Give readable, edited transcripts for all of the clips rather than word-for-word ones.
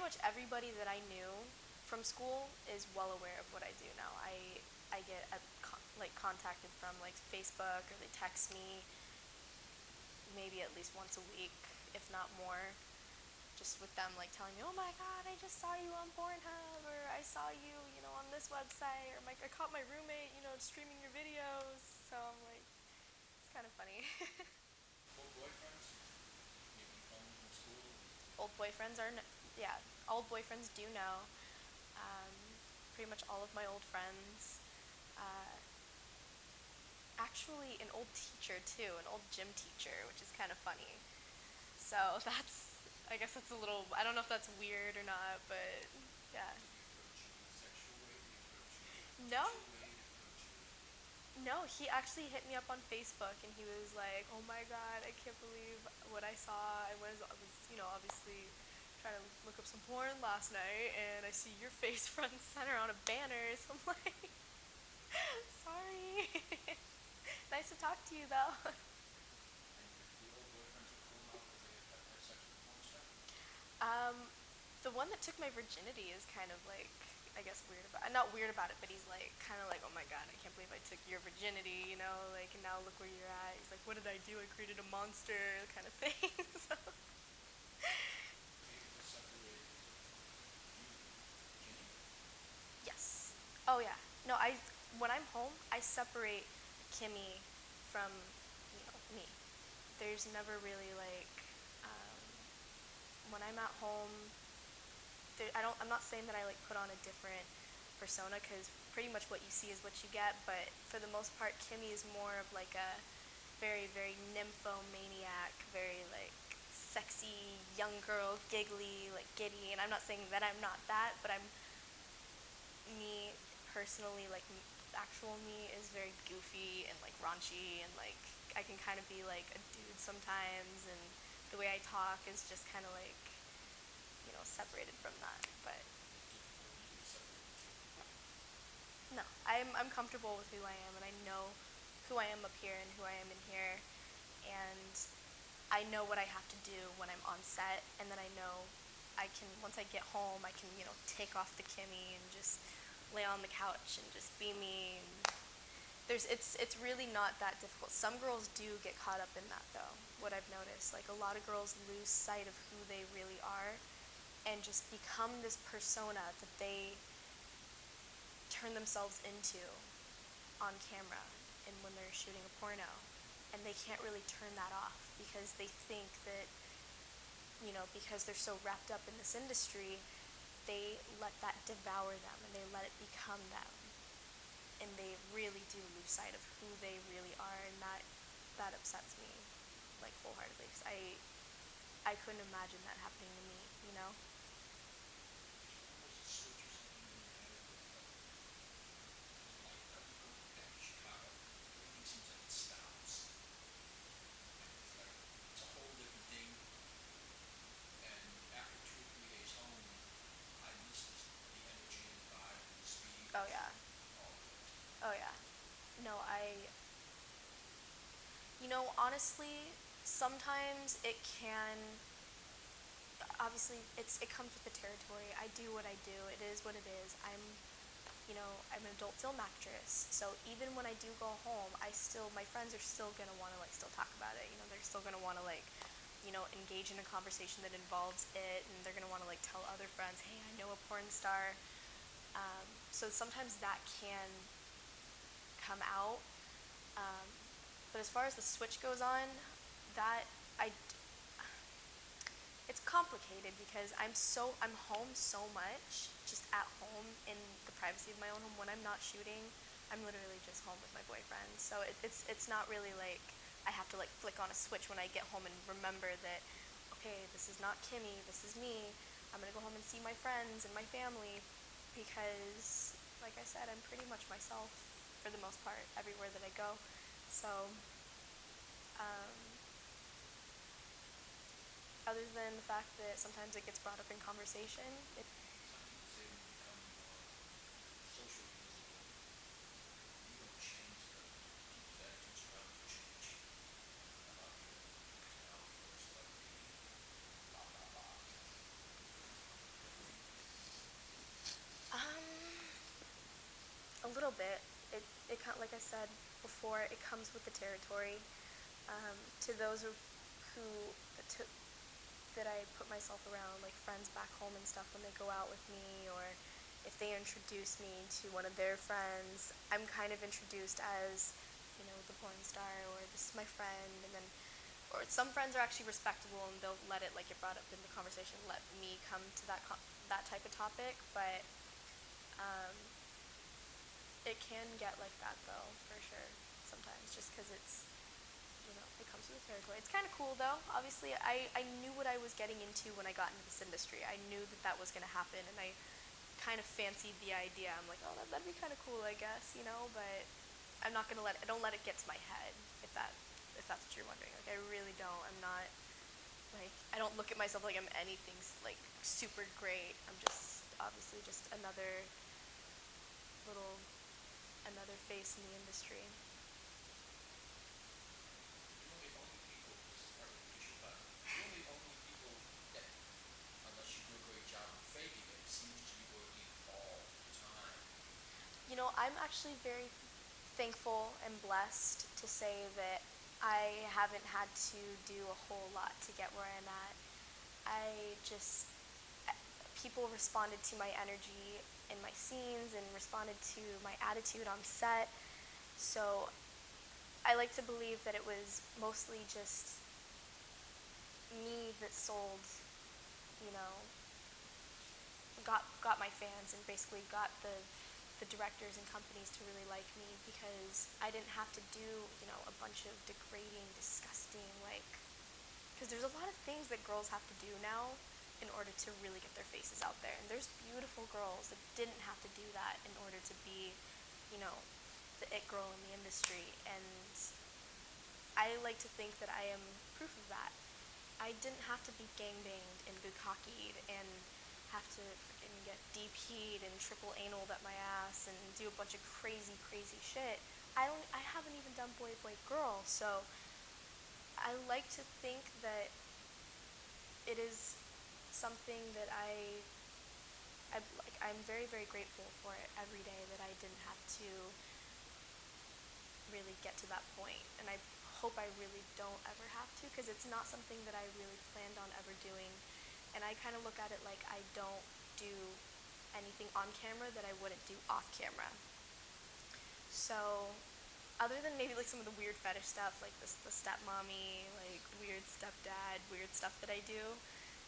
much everybody that I knew from school is well aware of what I do now. I get like contacted from like Facebook, or they text me maybe at least once a week, if not more, just with them like telling me, "Oh my God, I just saw you on Pornhub," or "I saw you, on this website," or "I caught my roommate, streaming your videos." So I'm like, it's kind of funny. Old boyfriends? You phone from school? Old boyfriends are, yeah, old boyfriends do know. Um, Pretty much all of my old friends. Uh, Actually, an old teacher too, an old gym teacher, which is kind of funny. So I guess it's a little, I don't know if that's weird or not, but yeah. Did he approach you in a sexual way? Did he approach you in a No, official way? Did he approach you? no, he actually hit me up on Facebook and he was like, "Oh my God, I can't believe what I saw. I was, obviously trying to look up some porn last night and I see your face front and center on a banner." So I'm like, "Sorry." Nice to talk to you though. And the old boyfriends are cool now because they have sex with the porn star? Um, the one that took my virginity is kind of like, I guess, weird about, not weird about it, but he's like, kind of like, "Oh my God, I can't believe I took your virginity, like, and now look where you're at." He's like, "What did I do? I created a monster," kind of thing. So, Maybe what separated you from Kimmy? yes. Oh yeah. No, when I'm home, I separate Kimmy from, me. There's never really like, um, when I'm at home, I'm not saying that I like put on a different persona, because pretty much what you see is what you get. But for the most part, Kimmy is more of like a very, very nymphomaniac, very like sexy young girl, giggly, like giddy. And I'm not saying that I'm not that, but I'm me personally. Like, actual me is very goofy and like raunchy, and like I can kind of be like a dude sometimes, and the way I talk is just kind of like, separated from that. But Is it difficult for you to separate the two? no, I'm comfortable with who I am, and I know who I am up here and who I am in here, and I know what I have to do when I'm on set, and then I know I can, once I get home, I can, take off the Kimmy and just lay on the couch and just be me. And it's really not that difficult. Some girls do get caught up in that though. What I've noticed, like a lot of girls lose sight of who they really are and just become this persona that they turn themselves into on camera and when they're shooting a porno. And they can't really turn that off because they think that, because they're so wrapped up in this industry, they let that devour them and they let it become them. And they really do lose sight of who they really are, and that upsets me, like, wholeheartedly, because I couldn't imagine that happening to me, you know? Did you almost a switch or something in your head with life that we go back in Chicago? Everything seems like it stops. And it's like, it's a whole different thing. And after 2 or 3 days home, I miss the energy and the vibe and the speed Oh and yeah. all of it. Oh yeah. No, honestly, sometimes it can, obviously, it comes with the territory. I do what I do. It is what it is. I'm an adult film actress, so even when I do go home, my friends are still gonna want to like still talk about it. They're still gonna want to like, engage in a conversation that involves it, and they're gonna want to like tell other friends, "Hey, I know a porn star." So sometimes that can come out. Um, but as far as the switch goes on, that I it's complicated because I'm home so much, just at home in the privacy of my own home. When I'm not shooting, I'm literally just home with my boyfriend. So it's not really like I have to like flick on a switch when I get home and remember that, okay, this is not Kimmy, this is me. I'm gonna go home and see my friends and my family, because like I said, I'm pretty much myself for the most part everywhere that I go. So um, other than the fact that sometimes it gets brought up in conversation. Some people say when you become more socially visible, you don't change, people's attitudes around you change about your personality or celebrity, blah, blah, blah. like I said before, it comes with the territory. To those who to, that I put myself around, like friends back home and stuff, when they go out with me, or if they introduce me to one of their friends, I'm kind of introduced as, the porn star, or this is my friend, and then, or some friends are actually respectable and they'll let it, like it brought up in the conversation, let me come to that type of topic, but um, it can get like that though, for sure, sometimes, just because it comes with the territory. It's kind of cool though. Obviously, I knew what I was getting into when I got into this industry. I knew that that was going to happen, and I kind of fancied the idea. I'm like, oh, that'd be kind of cool, I guess, but I don't let it get to my head, if that's what you're wondering. Like, I really don't. I'm not, like, I don't look at myself like I'm anything, like, super great. I'm just, obviously, just little, another face in the industry. You're one of the only people, this is part of the issue, but you're one of the only people that, unless you do a great job of faking it, seems to be working all the time. I'm actually very thankful and blessed to say that I haven't had to do a whole lot to get where I'm at. I just, people responded to my energy in my scenes and responded to my attitude on set. So I like to believe that it was mostly just me that sold, you know, got my fans and basically got the directors and companies to really like me, because I didn't have to do, a bunch of degrading, disgusting, like, because there's a lot of things that girls have to do now in order to really get their faces out there. And there's beautiful girls that didn't have to do that in order to be, the it girl in the industry. And I like to think that I am proof of that. I didn't have to be gangbanged and bukkakied and have to freaking get DP'd and triple anal at my ass and do a bunch of crazy, crazy shit. I haven't even done boy, boy, girl. So I like to think that it is something that I'm very, very grateful for it every day, that I didn't have to really get to that point. And I hope I really don't ever have to, because it's not something that I really planned on ever doing. And I kind of look at it like I don't do anything on camera that I wouldn't do off camera. So other than maybe like some of the weird fetish stuff, like the stepmommy, like weird stepdad, weird stuff that I do,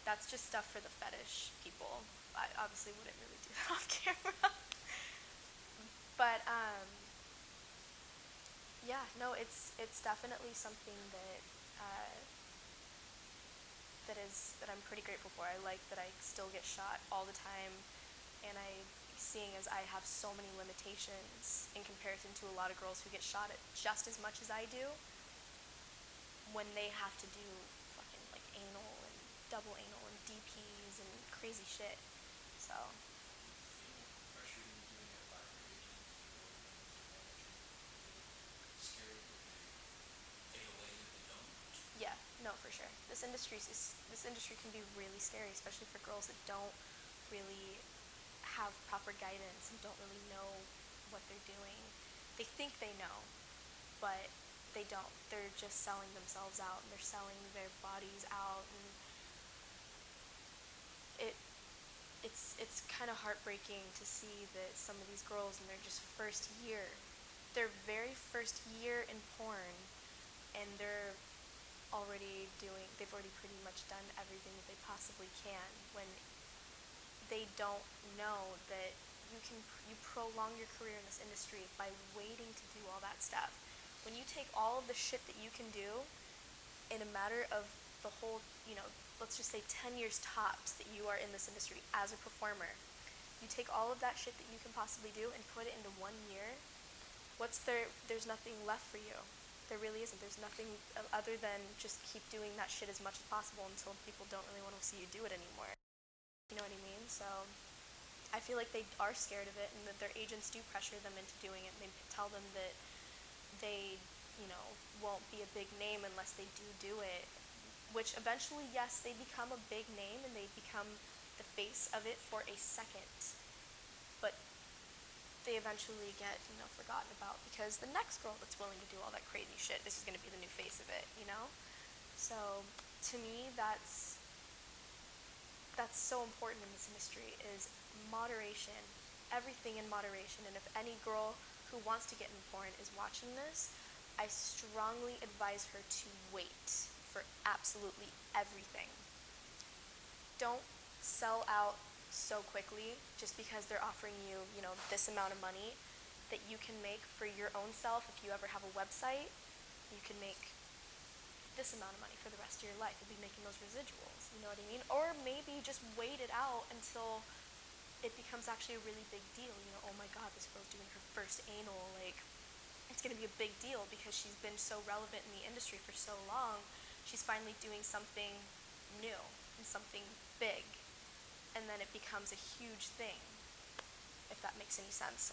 that's just stuff for the fetish people. I obviously wouldn't really do that off camera. But yeah, no, it's definitely something that that I'm pretty grateful for. I like that I still get shot all the time, and seeing as I have so many limitations in comparison to a lot of girls who get shot at just as much as I do, when they have to do fucking like anal and double anal and DPs and crazy shit. So Do you feel pressured into doing it by your agent or your manager? Are they scared that they fade away if they don't? yeah, no, for sure. This industry can be really scary, especially for girls that don't really have proper guidance and don't really know what they're doing. They think they know, but they don't. They're just selling themselves out, and they're selling their bodies out, and it it's kind of heartbreaking to see that some of these girls in their just first year, their very first year in porn, and they've already pretty much done everything that they possibly can, when they don't know that you prolong your career in this industry by waiting to do all that stuff. When you take all of the shit that you can do in a matter of the whole, let's just say 10 years tops that you are in this industry as a performer, you take all of that shit that you can possibly do and put it into 1 year, there's nothing left for you. There really isn't. There's nothing other than just keep doing that shit as much as possible until people don't really want to see you do it anymore. You know what I mean? So I feel like they are scared of it, and that their agents do pressure them into doing it. And they tell them that they, won't be a big name unless they do it. Which eventually, yes, they become a big name and they become the face of it for a second. But they eventually get, forgotten about because the next girl that's willing to do all that crazy shit, this is going to be the new face of it. So to me, that's so important in this industry is moderation, everything in moderation. And if any girl who wants to get in porn is watching this, I strongly advise her to wait for absolutely everything. Don't sell out so quickly just because they're offering you, this amount of money that you can make for your own self. If you ever have a website, you can make this amount of money for the rest of your life. You'll be making those residuals, you know what I mean? Or maybe just wait it out until it becomes actually a really big deal. Oh my god, this girl's doing her first anal, like, it's going to be a big deal because she's been so relevant in the industry for so long. She's finally doing something new and something big, and then it becomes a huge thing, if that makes any sense.